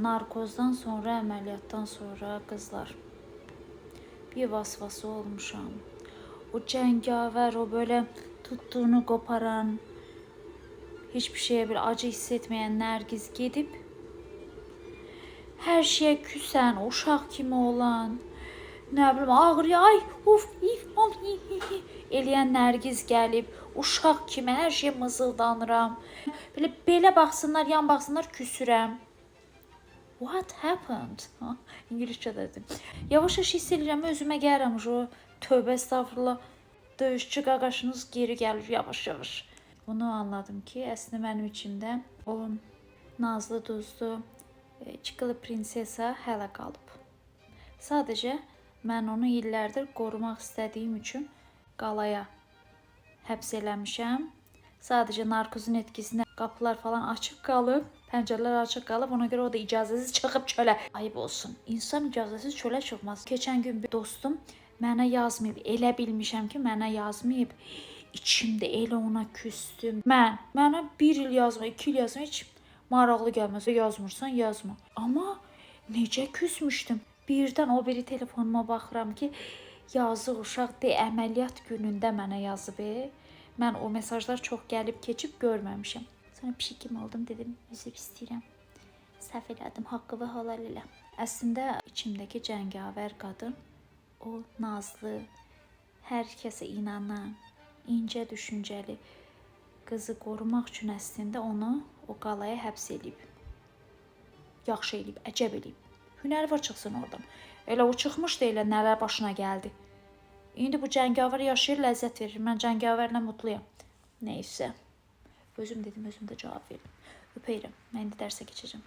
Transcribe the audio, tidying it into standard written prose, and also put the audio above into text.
narkozdan sonra, əməliyyatdan sonra qızlar bir vasvası olmuşam. O cəngavər, o böyle tuttuğunu koparan, hiçbir şeye bir acı hissetmeyen Nərgiz gedib, her şeye küsən, uşaq kimi olan, nə bilim ağrıyor, ay uf eləyən Nərgiz gəlib, uşaq kimi hər şey mızıldanıram. Belə baxsınlar, yan baxsınlar, küsürəm. What happened? Ha? İngilizcə dedim. Yavaş-yavaş hiss edirəm, özümə gəlirəm. O tövbə estağfurullah, döyüşçü qaqaşınız geri gəlir yavaş-yavaş. Bunu anladım ki, əslində mənim içimdə o nazlı duzlu çikılı prinsesa hələ qalıb. Sadəcə mən onu illərdir qorumaq istədiyim üçün qalaya həbs eləmişəm. Sadəcə narkozun etkisində qapılar falan açıq qalıb, pəncərələr açıq qalıb. Ona görə o da icazəsiz çıxıb çölə. Ayıb olsun. İnsan icazəsiz çölə çıxmaz. Keçən gün bir dostum mənə yazmayıb. Elə bilmişəm ki, mənə yazmayıb. İçimdə elə ona küstüm. Mənə 1 il yazma, 2 il yazma, heç maraqlı gəlməsə yazmırsan, yazma. Amma necə küsmüşdüm. Birdən o biri telefonuma baxıram ki, yazıq uşaq de əməliyyat günündə mənə yazıb. Mən o mesajlar çox gəlib keçib görməmişəm. Sonra pişik kimi oldum, dedim, üzr istəyirəm. Səhv elədim, haqqımı halal elə. Əslində içimdəki cəngavər qadın, o nazlı, hər kəsə inanan, incə düşüncəli qızı qorumaq üçün əslində onu o qalaya həbs eləyib. Yaxşı eləyib, əcəb eləyib. Hünəri var, çıxsın oradan. Elə o çıxmışdı, elə nələr başına gəldi. İndi bu cəngavər yaşayır, ləzzət verir. Mən cəngavərlə mutluyam. Neysə. Özüm dedim, özüm də cavab verdim. Öpəyirəm. Mən indi dərsə keçəcəm.